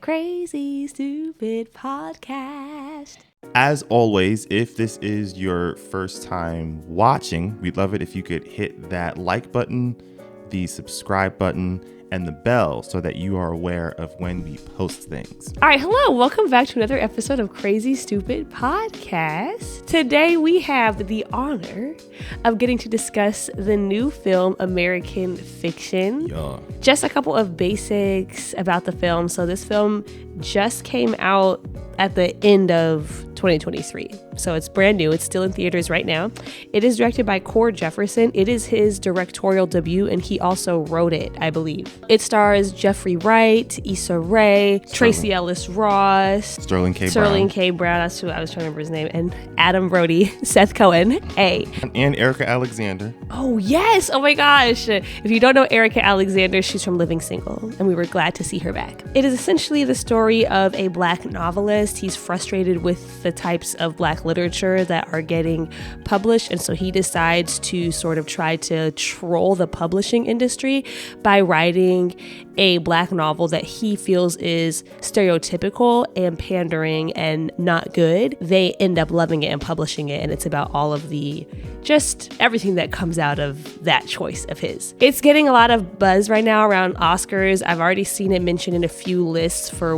Crazy Stupid Podcast. As always, if this is your first time watching, we'd love it if you could hit that like button, the subscribe button, and the bell so that you are aware of when we post things. All right, hello. Welcome back to another episode of Crazy Stupid Podcast. Today we have the honor of getting to discuss the new film American Fiction. Yeah. Just a couple of basics about the film. So this film just came out at the end of 2023. So it's brand new. It's still in theaters right now. It is directed by Cord Jefferson. It is his directorial debut, and he also wrote it, I believe. It stars Jeffrey Wright, Issa Rae, Tracy Ellis Ross, Sterling K. Brown. That's who I was trying to remember his name. And Adam Brody, Seth Cohen, and Erica Alexander. Oh, yes. Oh, my gosh. If you don't know Erica Alexander, she's from Living Single, and we were glad to see her back. It is essentially the story of a Black novelist. He's frustrated with the types of Black literature that are getting published, and so he decides to sort of try to troll the publishing industry by writing a Black novel that he feels is stereotypical and pandering and not good. They end up loving it and publishing it, and it's about all of just everything that comes out of that choice of his. It's getting a lot of buzz right now around Oscars. I've already seen it mentioned in a few lists for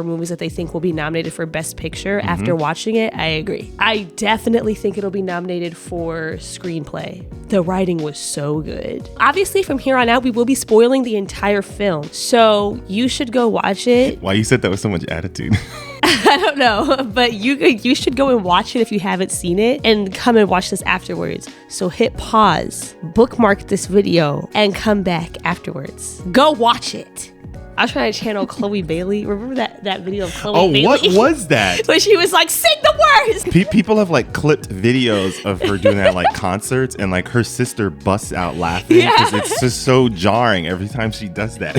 movies that they think will be nominated for Best Picture. After watching it, I agree. I definitely think it'll be nominated for screenplay. The writing was so good. Obviously, from here on out, we will be spoiling the entire film, so you should go watch it. Why you said that with so much attitude? I don't know, but you should go and watch it if you haven't seen it, and come and watch this afterwards. So hit pause, bookmark this video, and come back afterwards. Go watch it. I was trying to channel Chloe Bailey. Remember that video of Chloe Bailey? Oh, what was that? When she was like, sing the words! People have clipped videos of her doing that at concerts, and her sister busts out laughing because it's just so jarring every time she does that.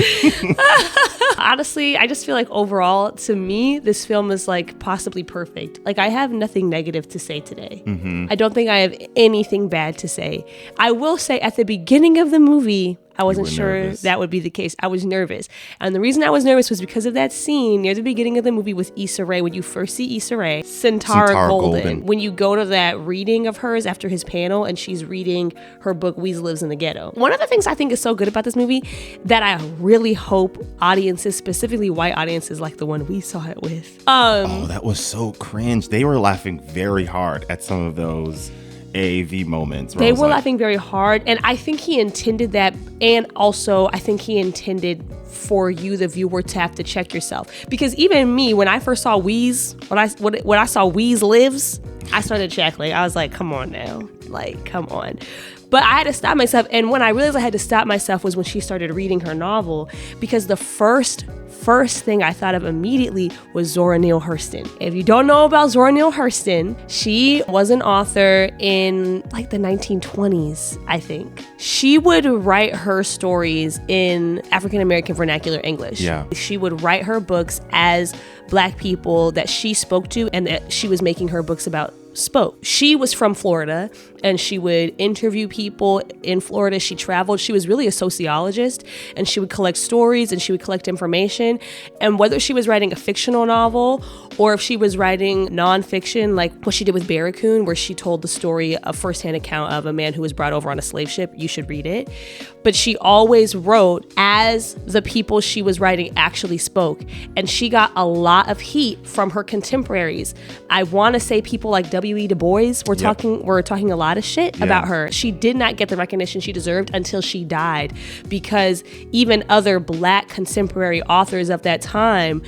Honestly, I just feel like overall, to me, this film is possibly perfect. I have nothing negative to say today. I don't think I have anything bad to say. I will say at the beginning of the movie, I wasn't sure that would be the case. I was nervous. And the reason I was nervous was because of that scene near the beginning of the movie with Issa Rae. When you first see Issa Rae, Sinatra Golden. When you go to that reading of hers after his panel and she's reading her book, Weez Lives in the Ghetto. One of the things I think is so good about this movie that I really hope audiences, specifically white audiences like the one we saw it with. That was so cringe. They were laughing very hard at some of those AAVE moments. They were laughing very hard, and I think he intended that, and also I think he intended for you, the viewer, to have to check yourself. Because even me, when I first saw Weez, when I saw Weez Lives, I started to check. I was like, come on now. Come on. But I had to stop myself, and when I realized I had to stop myself was when she started reading her novel, because the first thing I thought of immediately was Zora Neale Hurston. If you don't know about Zora Neale Hurston, she was an author in the 1920s, I think. She would write her stories in African American vernacular English. Yeah. She would write her books as Black people that she spoke to and that she was making her books about spoke. She was from Florida, and she would interview people in Florida. She traveled. She was really a sociologist, and she would collect stories and she would collect information. And whether she was writing a fictional novel or if she was writing nonfiction, like what she did with Barracoon, where she told the story, a firsthand account of a man who was brought over on a slave ship, you should read it. But she always wrote as the people she was writing actually spoke. And she got a lot of heat from her contemporaries. I want to say people like W.E. Du Bois were talking a lot of shit about her. She did not get the recognition she deserved until she died, because even other Black contemporary authors of that time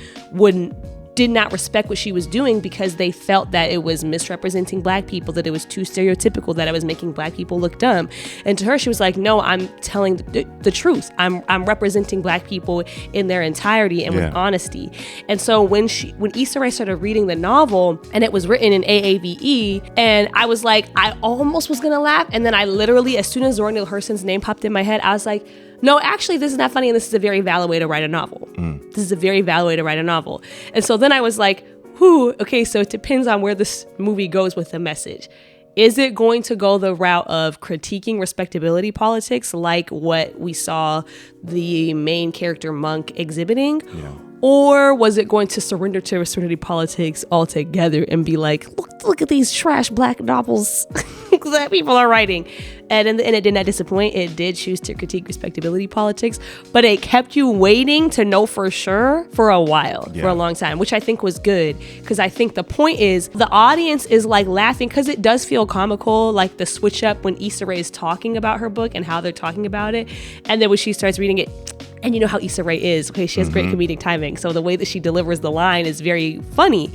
did not respect what she was doing, because they felt that it was misrepresenting Black people, that it was too stereotypical, that it was making Black people look dumb. And to her, she was like, no, I'm telling the truth. I'm representing Black people in their entirety and with honesty. And so when Issa Rae started reading the novel, and it was written in AAVE, and I was like, I almost was gonna laugh, and then I literally, as soon as Zora Neale Hurston's name popped in my head, I was like, no, actually, this is not funny, and this is a very valid way to write a novel. This is a very valid way to write a novel. And so then I was like, okay, so it depends on where this movie goes with the message. Is it going to go the route of critiquing respectability politics, like what we saw the main character Monk exhibiting? Or was it going to surrender to fraternity politics altogether and be like, look at these trash black novels that people are writing? And in the end, it did not disappoint. It did choose to critique respectability politics, but it kept you waiting to know for sure for a while, for a long time, which I think was good. Because I think the point is the audience is like laughing because it does feel comical, like the switch up when Issa Rae is talking about her book and how they're talking about it. And then when she starts reading it, and you know how Issa Rae is, okay? She has great comedic timing. So the way that she delivers the line is very funny.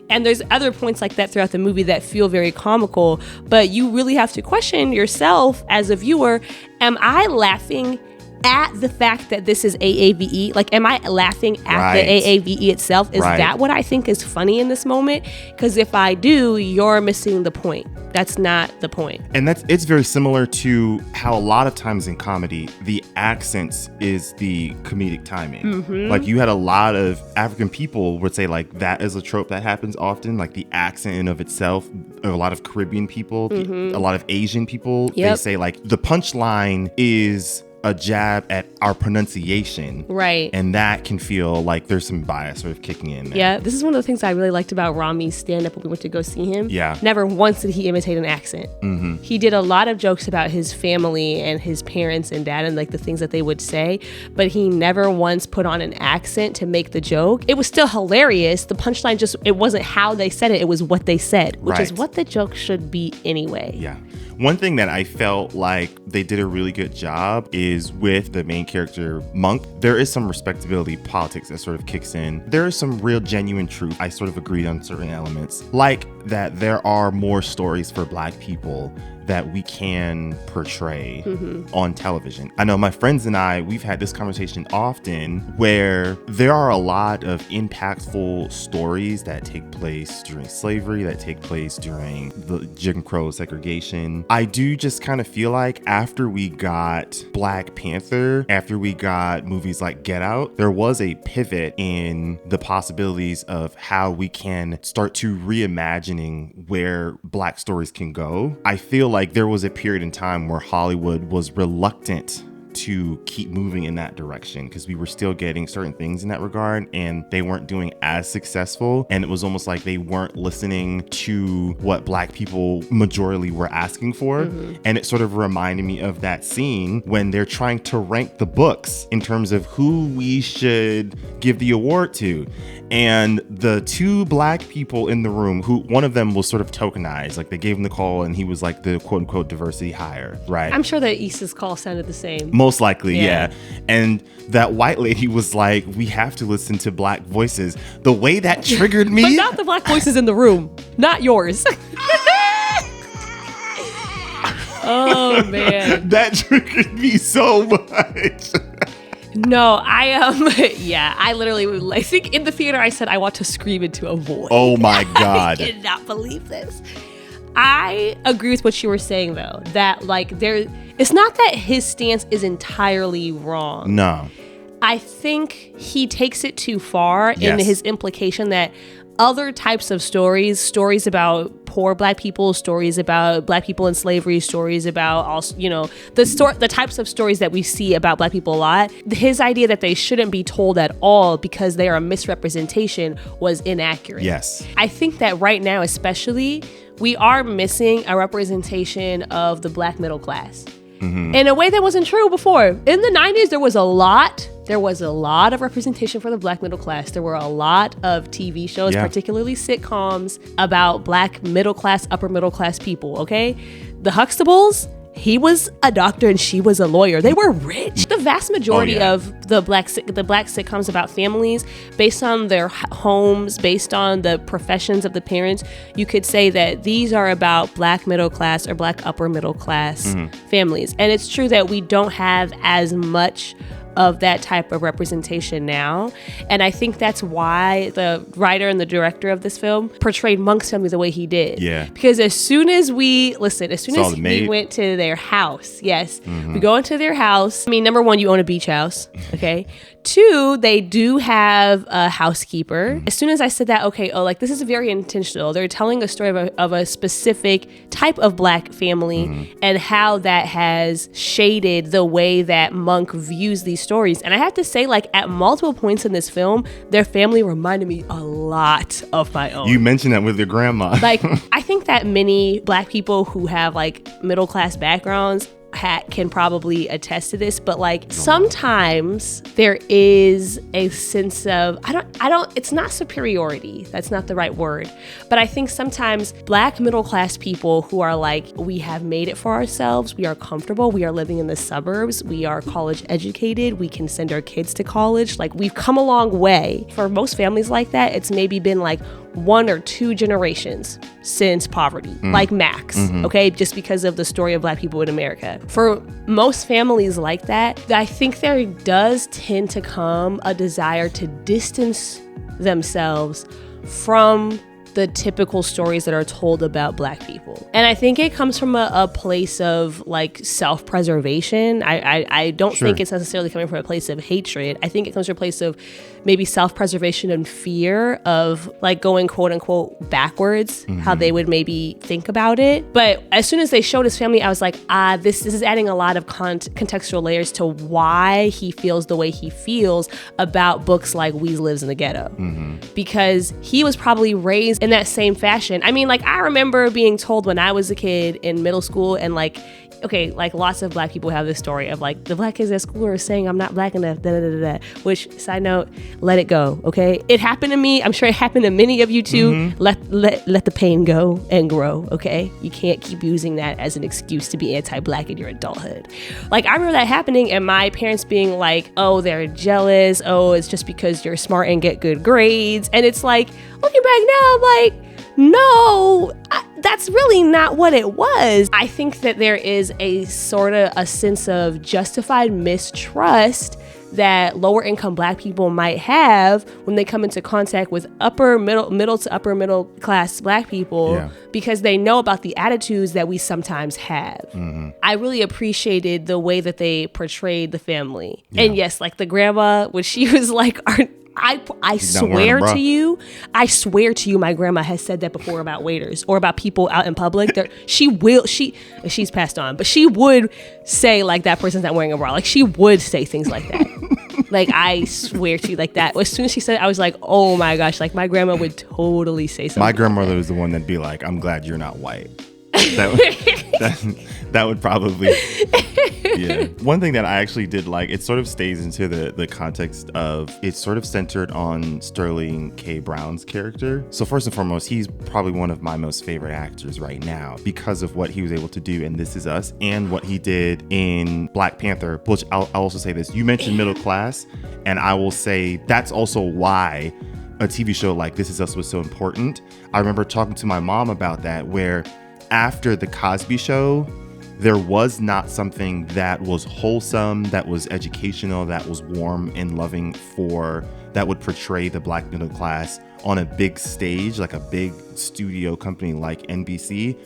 And there's other points like that throughout the movie that feel very comical, but you really have to question yourself as a viewer. Am I laughing at the fact that this is AAVE? Like, am I laughing at the AAVE itself? Is that what I think is funny in this moment? Because if I do, you're missing the point. That's not the point. And it's very similar to how a lot of times in comedy, the accents is the comedic timing. Like you had a lot of African people would say like that is a trope that happens often, like the accent in of itself. A lot of Caribbean people, a lot of Asian people, they say like the punchline is a jab at our pronunciation. Right. And that can feel like there's some bias sort of kicking in there. Yeah. This is one of the things I really liked about Rami's stand-up when we went to go see him. Yeah. Never once did he imitate an accent. He did a lot of jokes about his family and his parents and dad and like the things that they would say, but he never once put on an accent to make the joke. It was still hilarious. The punchline just, it wasn't how they said it. It was what they said, which is what the joke should be anyway. Yeah. One thing that I felt like they did a really good job is with the main character, Monk. There is some respectability politics that sort of kicks in. There is some real genuine truth. I sort of agreed on certain elements, like that there are more stories for Black people that we can portray on television. I know my friends and I, we've had this conversation often where there are a lot of impactful stories that take place during slavery, that take place during the Jim Crow segregation. I do just kind of feel like after we got Black Panther, after we got movies like Get Out, there was a pivot in the possibilities of how we can start to reimagining where Black stories can go. I feel like there was a period in time where Hollywood was reluctant to keep moving in that direction because we were still getting certain things in that regard and they weren't doing as successful, and it was almost like they weren't listening to what Black people majorly were asking for. And it sort of reminded me of that scene when they're trying to rank the books in terms of who we should give the award to, and the two Black people in the room, who one of them was sort of tokenized, like they gave him the call and he was like the quote unquote diversity hire, right? I'm sure that Issa's call sounded the same. Most likely, yeah. And that white lady was like, we have to listen to Black voices. The way that triggered me. But not the Black voices in the room. Not yours. Oh, man. That triggered me so much. No, I literally, I think in the theater I said I want to scream into a void. Oh my God. I cannot believe this. I agree with what you were saying though, that like it's not that his stance is entirely wrong. No. I think he takes it too far in his implication that other types of stories about poor Black people, stories about Black people in slavery, stories about also, the types of stories that we see about Black people a lot. His idea that they shouldn't be told at all because they are a misrepresentation was inaccurate. Yes. I think that right now, especially, we are missing a representation of the Black middle class in a way that wasn't true before. In the 90s, there was a lot of representation for the Black middle class. There were a lot of TV shows, particularly sitcoms, about Black middle class, upper middle class people, okay? The Huxtables, he was a doctor and she was a lawyer. They were rich. The vast majority of the black sitcoms about families, based on their homes, based on the professions of the parents, you could say that these are about Black middle class or Black upper middle class families. And it's true that we don't have as much of that type of representation now. And I think that's why the writer and the director of this film portrayed Monk's family the way he did. Yeah. Because as soon as we went to their house, we go into their house. I mean, number one, you own a beach house, okay? 2, they do have a housekeeper. As soon as I said that, okay, like this is very intentional. They're telling a story of a specific type of Black family and how that has shaded the way that Monk views these stories. And I have to say, like, at multiple points in this film, their family reminded me a lot of my own. You mentioned that with your grandma. Like, I think that many Black people who have like middle class backgrounds can probably attest to this, but like sometimes there is a sense of it's not superiority, that's not the right word, but I think sometimes Black middle class people who are like, we have made it for ourselves, we are comfortable, we are living in the suburbs, we are college educated, we can send our kids to college, like we've come a long way. For most families like that, it's maybe been like 1 or 2 generations since poverty, like max, okay? Just because of the story of Black people in America. For most families like that, I think there does tend to come a desire to distance themselves from the typical stories that are told about Black people. And I think it comes from a place of like self-preservation. I don't think it's necessarily coming from a place of hatred. I think it comes from a place of maybe self-preservation and fear of like going quote unquote backwards, how they would maybe think about it. But as soon as they showed his family, I was like, this is adding a lot of contextual layers to why he feels the way he feels about books like We Lives in the Ghetto. Because he was probably raised in that same fashion. I mean, like, I remember being told when I was a kid in middle school, and like, okay, like lots of Black people have this story of like, the Black kids at school are saying I'm not Black enough, which, side note, let it go, okay? It happened to me. I'm sure it happened to many of you too. Let the pain go and grow, okay? You can't keep using that as an excuse to be anti-Black in your adulthood. Like, I remember that happening and my parents being like, oh, they're jealous. Oh, it's just because you're smart and get good grades. And it's like, looking back now, I'm like, no, that's really not what it was. I think that there is a sort of a sense of justified mistrust that lower income Black people might have when they come into contact with middle to upper middle class Black people, because they know about the attitudes that we sometimes have. I really appreciated the way that they portrayed the family. And yes, like the grandma, when she was like, I swear to you, my grandma has said that before about waiters or about people out in public. She's passed on, but she would say like, that person's not wearing a bra. Like, she would say things like that. Like, I swear to you, like that. As soon as she said it, I was like, oh my gosh, like my grandma would totally say something. My grandmother was the one that'd be like, I'm glad you're not white. That would probably, yeah. One thing that I actually did like, it sort of stays into the context of, it's sort of centered on Sterling K. Brown's character. So first and foremost, he's probably one of my most favorite actors right now because of what he was able to do in This Is Us and what he did in Black Panther, which I'll also say this. You mentioned middle class, and I will say that's also why a TV show like This Is Us was so important. I remember talking to my mom about that, where after the Cosby Show, there was not something that was wholesome, that was educational, that was warm and loving that would portray the Black middle class on a big stage, like a big studio company like NBC,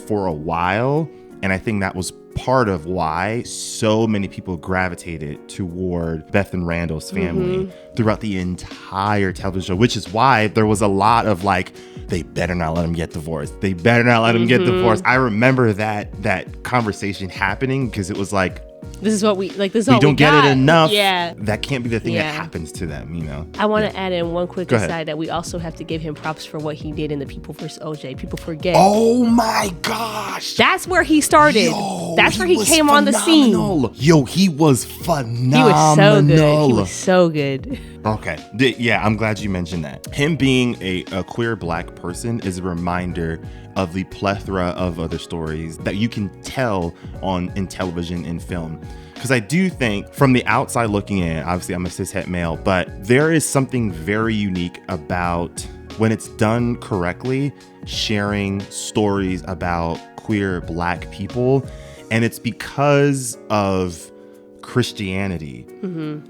for a while. And I think that was part of why so many people gravitated toward Beth and Randall's family throughout the entire television show, which is why there was a lot of like, they better not let them get divorced. They better not let them get divorced. I remember that conversation happening because it was like, this is what we like. This is all we don't get got. it enough. Yeah, that can't be the thing that happens to them. You know. I want to add in one quick aside that we also have to give him props for what he did in the People vs. OJ. People forget. Oh my gosh, that's where he started. That's where he came on the scene. Yo, he was phenomenal. He was so good. He was so good. Okay, yeah, I'm glad you mentioned that. Him being a queer Black person is a reminder of the plethora of other stories that you can tell in television and film. Because I do think, from the outside looking in, obviously I'm a cishet male, but there is something very unique about, when it's done correctly, sharing stories about queer Black people. And it's because of Christianity.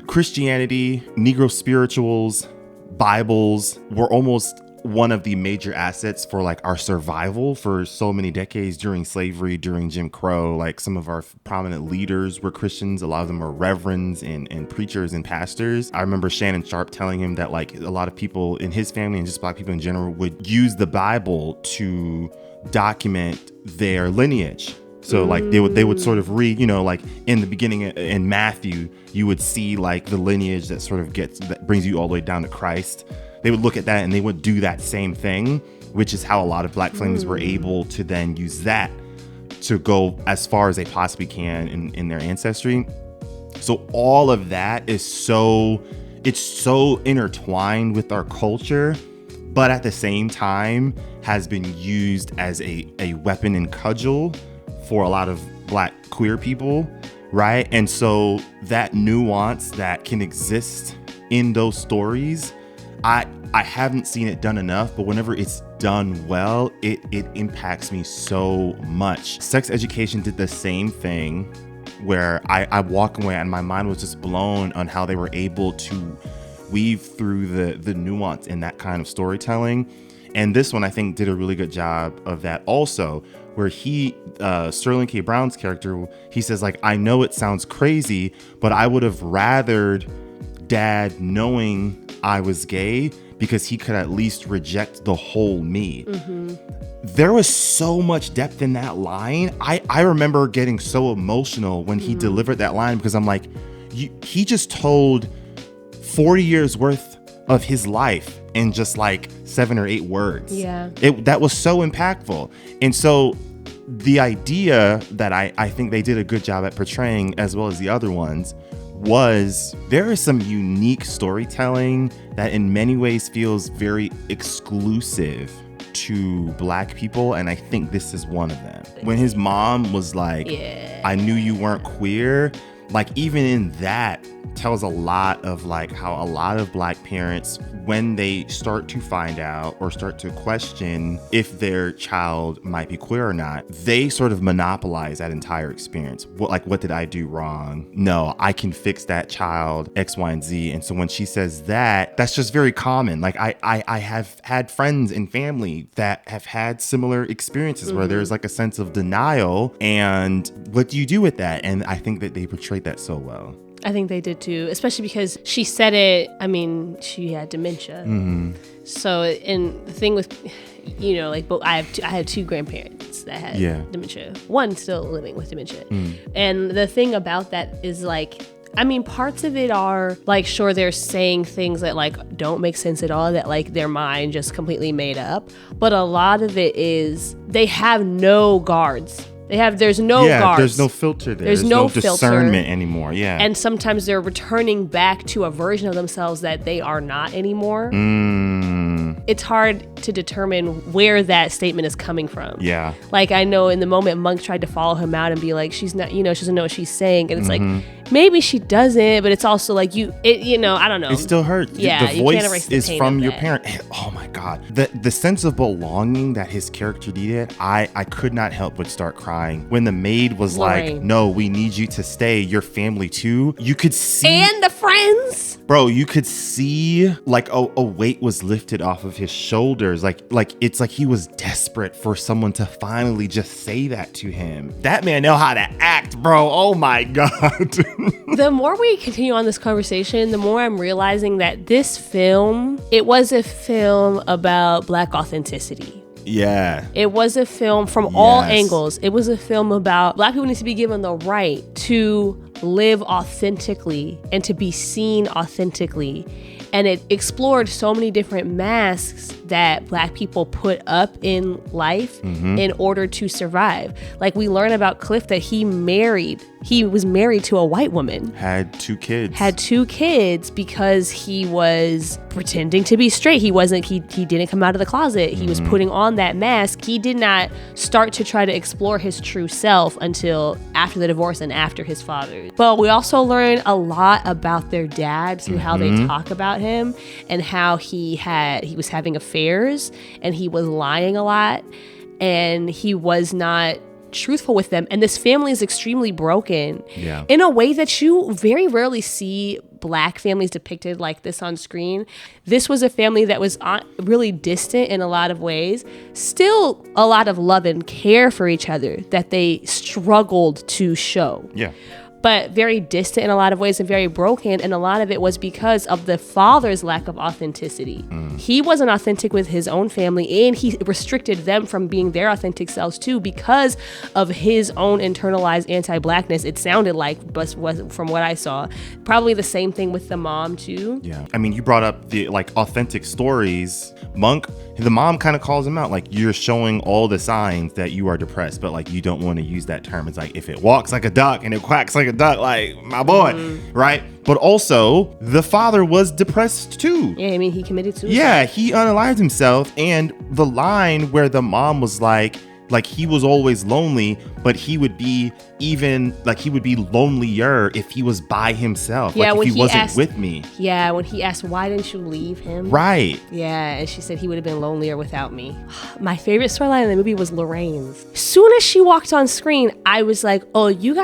Christianity, Negro spirituals, Bibles were almost one of the major assets for like our survival for so many decades during slavery, during Jim Crow. Like some of our prominent leaders were Christians. A lot of them are reverends and preachers and pastors. I remember Shannon Sharp telling him that like a lot of people in his family and just Black people in general would use the Bible to document their lineage. So like they would sort of read, you know, like in the beginning in Matthew, you would see like the lineage that sort of that brings you all the way down to Christ. They would look at that and they would do that same thing, which is how a lot of Black families were able to then use that to go as far as they possibly can in their ancestry. So all of that is it's so intertwined with our culture, but at the same time has been used as a weapon and cudgel for a lot of Black queer people, right? And so that nuance that can exist in those stories, I haven't seen it done enough, but whenever it's done well, it impacts me so much. Sex Education did the same thing where I walk away and my mind was just blown on how they were able to weave through the nuance in that kind of storytelling. And this one, I think, did a really good job of that also, where Sterling K. Brown's character, he says, like, I know it sounds crazy, but I would have rathered Dad knowing I was gay because he could at least reject the whole me. There was so much depth in that line. I remember getting so emotional when he delivered that line because I'm like, he just told 40 years worth of his life in just like 7 or 8 words. Yeah. That was so impactful. And so the idea that I think they did a good job at portraying, as well as the other ones, was there is some unique storytelling that in many ways feels very exclusive to Black people. And I think this is one of them. When his mom was like, I knew you weren't queer. Like even in that tells a lot of like how a lot of Black parents, when they start to find out or start to question if their child might be queer or not, they sort of monopolize that entire experience. What did I do wrong? No, I can fix that child X, Y, and Z. And so when she says that, that's just very common. Like I have had friends and family that have had similar experiences where there's like a sense of denial. And what do you do with that? And I think that they portrayed that so well. I think they did too, especially because she said it, I mean, she had dementia. So, and the thing with, you know, like, I had 2 grandparents that had dementia. One still living with dementia. And the thing about that is like, I mean, parts of it are like, sure, they're saying things that like don't make sense at all, that like their mind just completely made up. But a lot of it is they have no guards. There's no guards. There's no filter there. There's no discernment anymore. Yeah. And sometimes they're returning back to a version of themselves that they are not anymore. It's hard to determine where that statement is coming from. Yeah. Like I know in the moment Monk tried to follow him out and be like, she's not, you know, she doesn't know what she's saying. And it's like, maybe she doesn't, but it's also like you know, I don't know. It still hurts. Yeah. The voice is from your parent. Oh my God. The sense of belonging that his character needed, I could not help but start crying. When the maid was like, no, we need you to stay, your family too. You could see. And the friends. Bro, you could see like a weight was lifted off of his shoulders. Like it's like he was desperate for someone to finally just say that to him. That man know how to act, bro. Oh my God. The more we continue on this conversation, the more I'm realizing that this film, it was a film about Black authenticity. Yeah. It was a film from all angles. It was a film about Black people need to be given the right to live authentically and to be seen authentically. And it explored so many different masks that Black people put up in life in order to survive. Like we learn about Cliff that he was married to a white woman. Had 2 kids because he was pretending to be straight. He didn't come out of the closet. He was putting on that mask. He did not start to try to explore his true self until after the divorce and after his father. But we also learned a lot about their dads and how they talk about him and how he was having affairs and he was lying a lot and he was not truthful with them. And this family is extremely broken Yeah. in a way that you very rarely see Black families depicted like this on screen. This was a family that was really distant in a lot of ways, still a lot of love and care for each other that they struggled to show. Yeah. But very distant in a lot of ways and very broken. And a lot of it was because of the father's lack of authenticity. He wasn't authentic with his own family, and he restricted them from being their authentic selves too because of his own internalized anti-Blackness. It sounded like, but was from what I saw, probably the same thing with the mom too. Yeah. I mean, you brought up the like authentic stories. Monk, the mom kind of calls him out, like, you're showing all the signs that you are depressed, but like you don't want to use that term. It's like, if it walks like a duck and it quacks like a duck, like, my boy, right? But also, the father was depressed too. Yeah, I mean, he committed suicide. Yeah, he unalived himself. And the line where the mom was like he was always lonely, but he would be lonelier if he was by himself. Yeah, like if he wasn't with me. Yeah, when he asked, why didn't you leave him? Right. Yeah, and she said he would have been lonelier without me. My favorite storyline in the movie was Lorraine's. Soon as she walked on screen, I was like, oh, you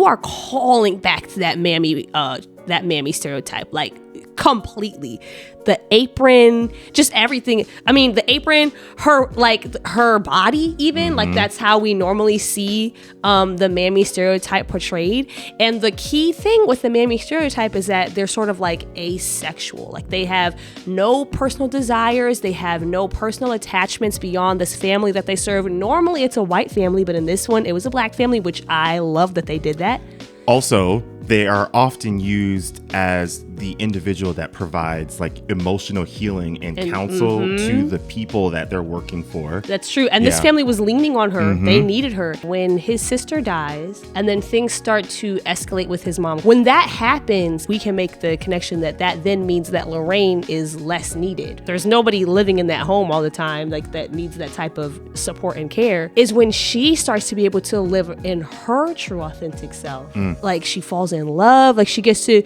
are calling back to that mammy stereotype, like completely. The apron, just everything. I mean, the apron, her body even, like that's how we normally see the mammy stereotype portrayed. And the key thing with the mammy stereotype is that they're sort of like asexual. Like they have no personal desires. They have no personal attachments beyond this family that they serve. Normally it's a white family, but in this one, it was a Black family, which I love that they did that. Also, they are often used as the individual that provides like emotional healing and counsel to the people that they're working for. That's true. And this family was leaning on her. They needed her. When his sister dies and then things start to escalate with his mom, when that happens, we can make the connection that then means that Lorraine is less needed. There's nobody living in that home all the time like that needs that type of support and care, is when she starts to be able to live in her true authentic self. Like she falls in love, like she gets to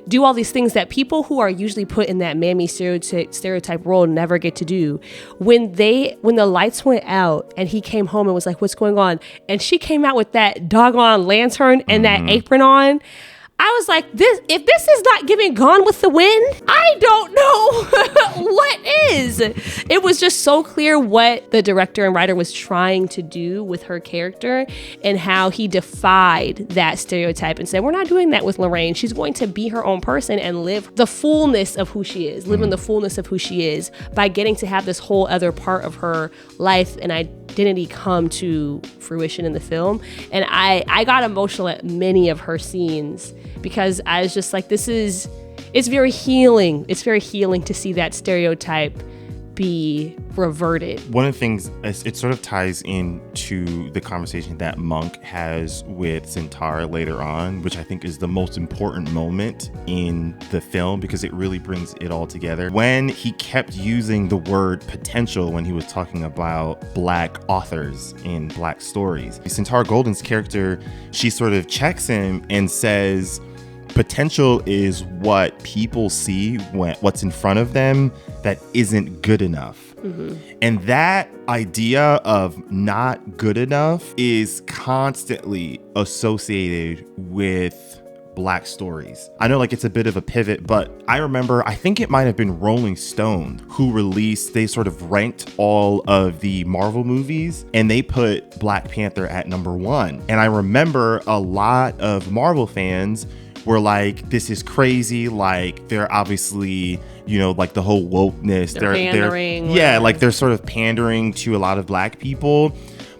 do all these things that people who are usually put in that mammy stereotype role never get to do. When the lights went out and he came home and was like, what's going on? And she came out with that doggone lantern and that apron on. I was like, if this is not giving Gone with the Wind, I don't know what is. It was just so clear what the director and writer was trying to do with her character and how he defied that stereotype and said, we're not doing that with Lorraine. She's going to be her own person and live the fullness of who she is, live in the fullness of who she is by getting to have this whole other part of her life and identity come to fruition in the film. And I got emotional at many of her scenes because I was just like, it's very healing. It's very healing to see that stereotype be reverted. One of the things, it sort of ties into the conversation that Monk has with Sinatra later on, which I think is the most important moment in the film because it really brings it all together. When he kept using the word potential when he was talking about Black authors in Black stories. Sinatra Golden's character, she sort of checks him and says, potential is what people see what's in front of them that isn't good enough. And that idea of not good enough is constantly associated with Black stories. I know like it's a bit of a pivot, but I remember, I think it might have been Rolling Stone who released, they sort of ranked all of the Marvel movies and they put Black Panther at number 1. And I remember a lot of Marvel fans were like, this is crazy. Like they're obviously, like the whole wokeness. They're pandering. Yeah, like they're sort of pandering to a lot of Black people.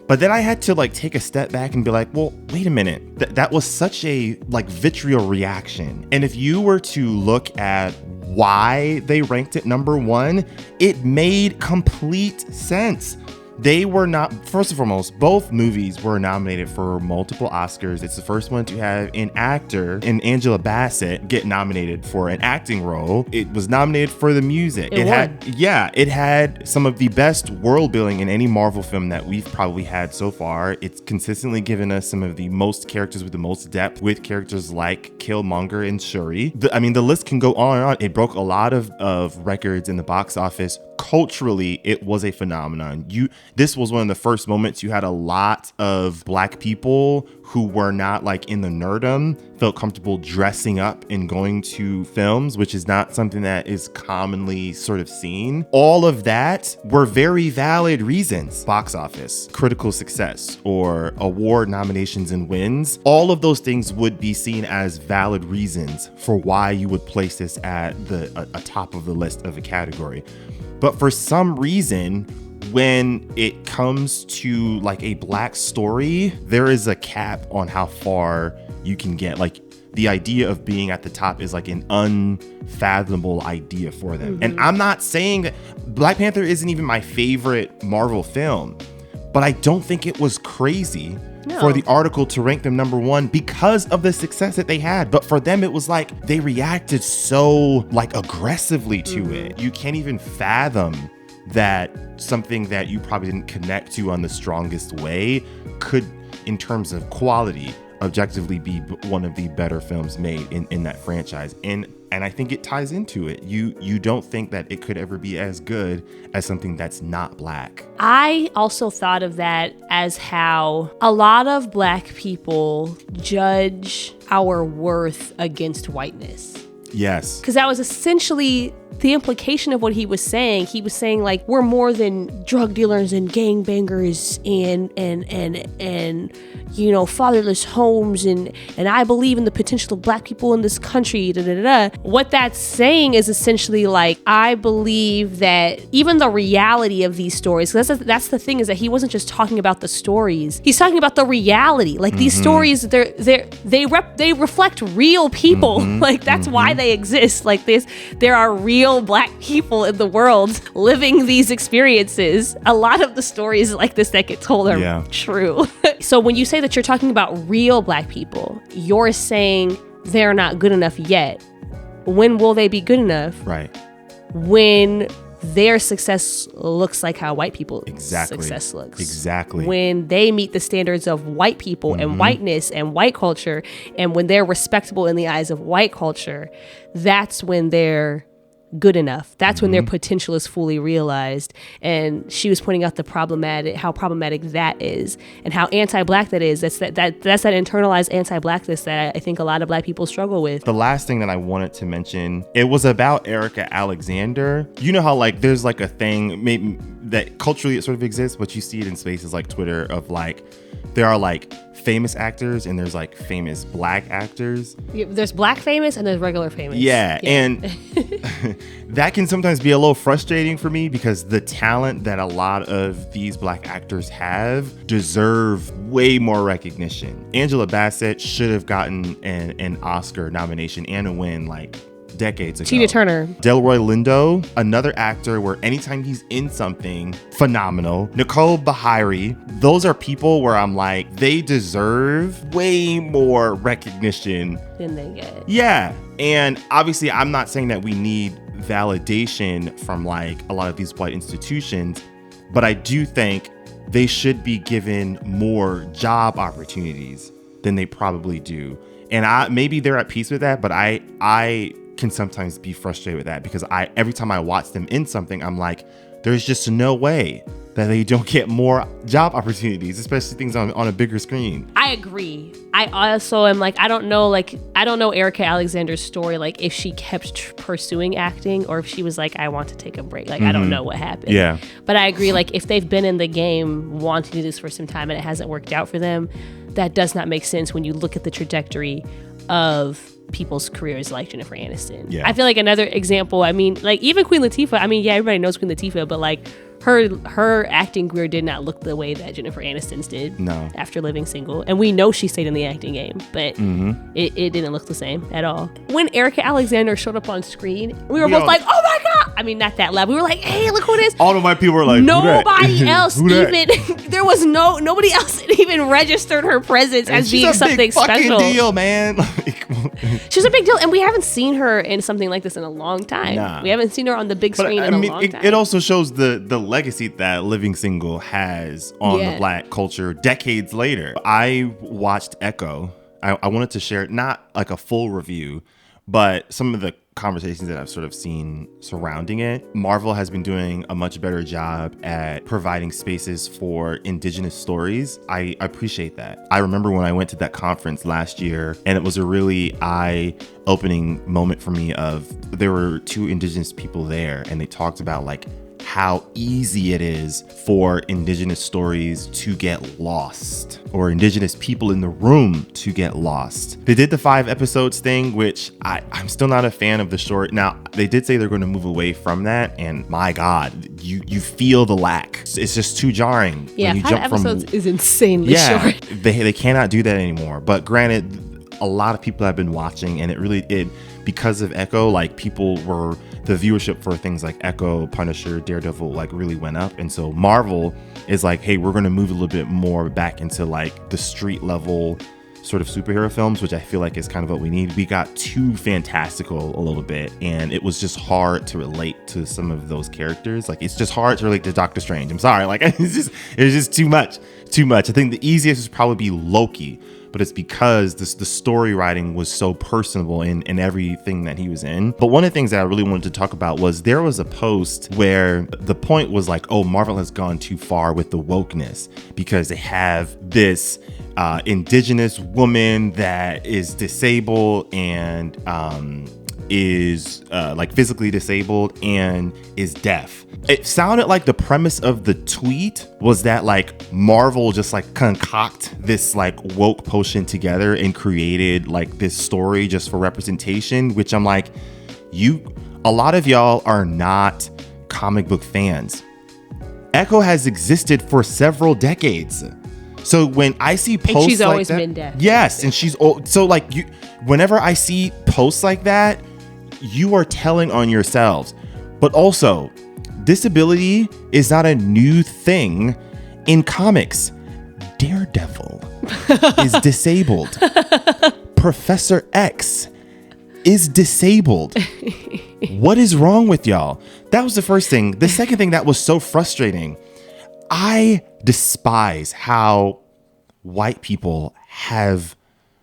But then I had to like take a step back and be like, well, wait a minute. That was such a like vitriol reaction. And if you were to look at why they ranked it number 1, it made complete sense. They were not, first and foremost, both movies were nominated for multiple Oscars. It's the first one to have an actor and Angela Bassett get nominated for an acting role. It was nominated for the music. It had some of the best world building in any Marvel film that we've probably had so far. It's consistently given us some of the most characters with the most depth, with characters like Killmonger and Shuri. The list can go on and on. It broke a lot of records in the box office culturally, it was a phenomenon. This was one of the first moments you had a lot of Black people who were not like in the nerdum, felt comfortable dressing up and going to films, which is not something that is commonly sort of seen. All of that were very valid reasons. Box office, critical success, or award nominations and wins. All of those things would be seen as valid reasons for why you would place this at a top of the list of a category. But for some reason, when it comes to like a Black story, there is a cap on how far you can get. Like, the idea of being at the top is like an unfathomable idea for them. And I'm not saying that Black Panther isn't even my favorite Marvel film, but I don't think it was crazy for the article to rank them number one because of the success that they had. But for them, it was like they reacted so like aggressively to it. You can't even fathom that something that you probably didn't connect to on the strongest way could, in terms of quality, objectively be one of the better films made in that franchise. And I think it ties into it. You don't think that it could ever be as good as something that's not Black. I also thought of that as how a lot of Black people judge our worth against whiteness. Yes. Because that was essentially the implication of what he was saying. He was saying, like, we're more than drug dealers and gangbangers and you know, fatherless homes, and I believe in the potential of Black people in this country. Da, da, da, da. What that's saying is essentially like, I believe that even the reality of these stories, that's the thing, is that he wasn't just talking about the stories. He's talking about the reality. Like, these stories, they reflect real people. Like, that's why they exist. Like, there are real Black people in the world living these experiences. A lot of the stories like this that get told are true. So when you say that you're talking about real Black people, you're saying they're not good enough yet. When will they be good enough? Right. When their success looks like how white people success looks. Exactly. When they meet the standards of white people and whiteness and white culture, and when they're respectable in the eyes of white culture, that's when they're good enough. That's when their potential is fully realized. And she was pointing out how problematic that is, and how anti-Black that is. That's that internalized anti-Blackness that I think a lot of Black people struggle with. The last thing that I wanted to mention, it was about Erica Alexander. You know how like there's like a thing maybe that culturally it sort of exists, but you see it in spaces like Twitter of like, there are like famous actors and there's like famous Black actors. Yeah, there's Black famous and there's regular famous. Yeah. And that can sometimes be a little frustrating for me because the talent that a lot of these Black actors have deserve way more recognition. Angela Bassett should have gotten an Oscar nomination and a win like decades ago. Tina Turner. Delroy Lindo, another actor where anytime he's in something, phenomenal. Nicole Bahari, those are people where I'm like, they deserve way more recognition than they get. Yeah. And obviously, I'm not saying that we need validation from like a lot of these white institutions, but I do think they should be given more job opportunities than they probably do. And maybe they're at peace with that, but I can sometimes be frustrated with that because every time I watch them in something, I'm like, there's just no way that they don't get more job opportunities, especially things on a bigger screen. I agree. I also am like, I don't know Erica Alexander's story, like if she kept pursuing acting or if she was like, I want to take a break. Like, I don't know what happened. Yeah. But I agree, like if they've been in the game wanting to do this for some time and it hasn't worked out for them, that does not make sense when you look at the trajectory of people's careers like Jennifer Aniston. Yeah. I feel like another example, I mean, like even Queen Latifah, I mean, yeah, everybody knows Queen Latifah, but like her acting career did not look the way that Jennifer Aniston's did after Living Single. And we know she stayed in the acting game, but it didn't look the same at all. When Erica Alexander showed up on screen, we were both like, oh my God. I mean, not that loud. We were like, hey, look who it is. All of my people were like, nobody else even, there was nobody else even registered her presence as being something special. She's a big fucking deal, man. She's a big deal. And we haven't seen her in something like this in a long time. Nah. We haven't seen her on the big screen in a long time. It also shows the legacy that Living Single has on the Black culture decades later. I watched Echo. I wanted to share not like a full review, but some of the conversations that I've sort of seen surrounding it, Marvel has been doing a much better job at providing spaces for indigenous stories. I appreciate that. I remember when I went to that conference last year, and it was a really eye-opening moment for me of there were two indigenous people there, and they talked about like how easy it is for indigenous stories to get lost, or indigenous people in the room to get lost. They did the 5 episodes thing, which I'm still not a fan of the short. Now, they did say they're going to move away from that, and my God, you feel the lack. It's just too jarring. Yeah, when you 5 jump episodes is insanely short. They cannot do that anymore. But granted, a lot of people have been watching, and it because of Echo, like the viewership for things like Echo, Punisher, Daredevil like really went up. And so Marvel is like, hey, we're going to move a little bit more back into like the street level sort of superhero films, which I feel like is kind of what we need. We got too fantastical a little bit, and it was just hard to relate to some of those characters. Like, it's just hard to relate to Doctor Strange. I'm sorry. Like, it was just too much. I think the easiest would probably be Loki, but it's because the story writing was so personable in everything that he was in. But one of the things that I really wanted to talk about was there was a post where the point was like, oh, Marvel has gone too far with the wokeness because they have this indigenous woman that is disabled and is like physically disabled and is deaf. It sounded like the premise of the tweet was that like Marvel just like concoct this like woke potion together and created like this story just for representation, which I'm like, a lot of y'all are not comic book fans. Echo has existed for several decades. So when I see posts, and she's like always that, been deaf. Yes, and she's old. So like whenever I see posts like that, you are telling on yourselves. But also, disability is not a new thing in comics. Daredevil is disabled. Professor X is disabled. What is wrong with y'all? That was the first thing. The second thing that was so frustrating, I despise how white people have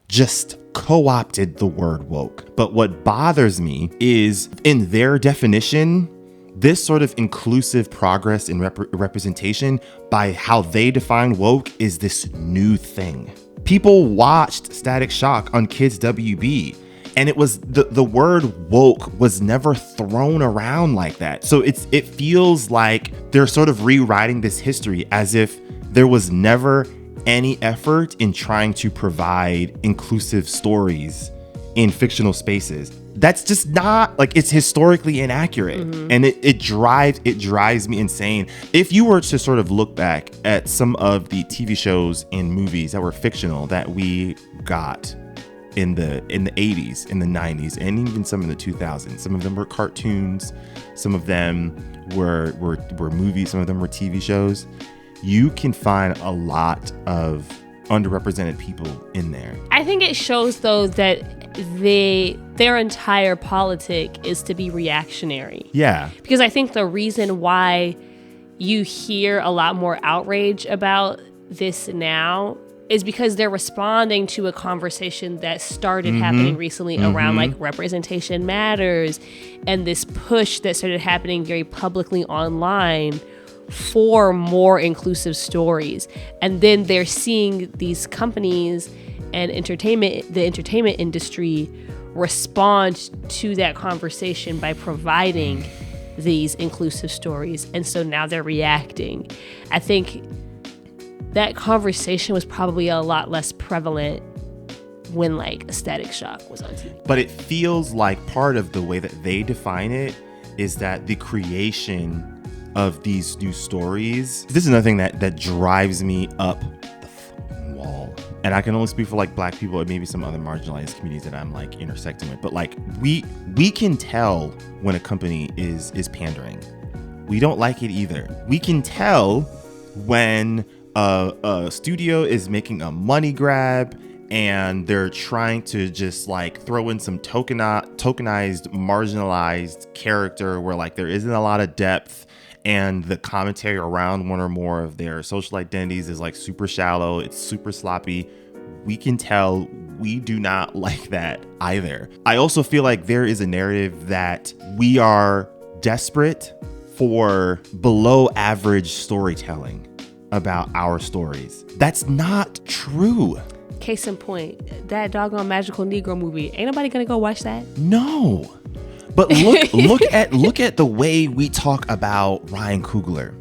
just co-opted the word woke. But what bothers me is in their definition, this sort of inclusive progress in representation by how they define woke is this new thing. People watched Static Shock on Kids WB, and it was the word woke was never thrown around like that. So it feels like they're sort of rewriting this history as if there was never any effort in trying to provide inclusive stories in fictional spaces. That's just not like, it's historically inaccurate. Mm-hmm. And it drives me insane. If you were to sort of look back at some of the TV shows and movies that were fictional that we got in the 80s, in the 90s, and even some in the 2000s, some of them were cartoons, some of them were movies, some of them were TV shows. You can find a lot of underrepresented people in there. I think it shows, though, that their entire politic is to be reactionary. Yeah. Because I think the reason why you hear a lot more outrage about this now is because they're responding to a conversation that started happening recently around like representation matters, and this push that started happening very publicly online for more inclusive stories. And then they're seeing these companies and the entertainment industry respond to that conversation by providing these inclusive stories. And so now they're reacting. I think that conversation was probably a lot less prevalent when like Static Shock was on TV. But it feels like part of the way that they define it is that the creation of these new stories. This is another thing that drives me up the fucking wall. And I can only speak for like Black people or maybe some other marginalized communities that I'm like intersecting with. But like we can tell when a company is pandering. We don't like it either. We can tell when a studio is making a money grab and they're trying to just like throw in some tokenized, marginalized character where like there isn't a lot of depth, and the commentary around one or more of their social identities is like super shallow, it's super sloppy. we can tell we do not like that either. I also feel like there is a narrative that we are desperate for below average storytelling about our stories. That's not true. Case in point, that doggone Magical Negro movie. Ain't nobody gonna go watch that? No. But look at the way we talk about Ryan Coogler,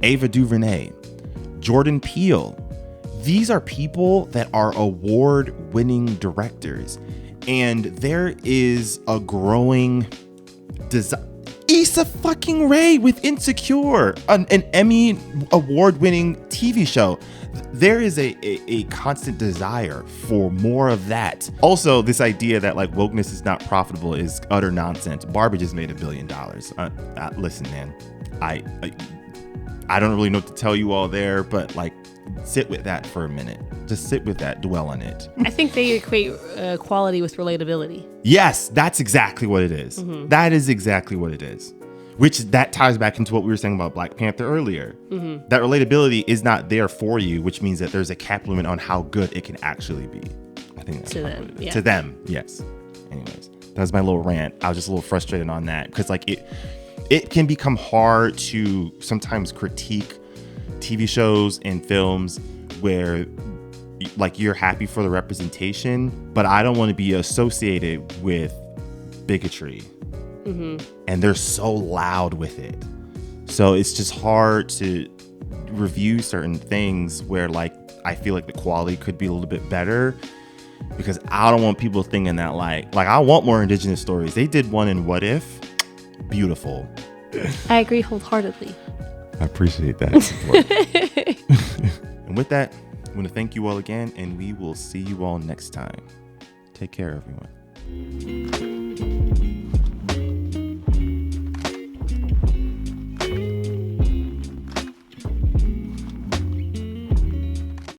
Ava DuVernay, Jordan Peele. These are people that are award-winning directors, and there is a growing desire. Issa fucking Rae with Insecure, an Emmy award-winning TV show. There is a constant desire for more of that. Also, this idea that like wokeness is not profitable is utter nonsense. Barbie just made $1 billion. Listen, man, I don't really know what to tell you all there, but like, sit with that for a minute. Just sit with that, dwell on it. I think they equate quality with relatability. Yes, that's exactly what it is. Mm-hmm. That is exactly what it is. Which that ties back into what we were saying about Black Panther earlier. Mm-hmm. That relatability is not there for you, which means that there's a cap limit on how good it can actually be. I think that's what it is. Yeah. To them, yes. Anyways, that was my little rant. I was just a little frustrated on that because like it can become hard to sometimes critique TV shows and films where like you're happy for the representation, but I don't want to be associated with bigotry. Mm-hmm. And they're so loud with it. So it's just hard to review certain things where like I feel like the quality could be a little bit better because I don't want people thinking that like I want more indigenous stories. They did one in What If. Beautiful. I agree wholeheartedly. I appreciate that support. And with that, I want to thank you all again, and we will see you all next time. Take care, everyone.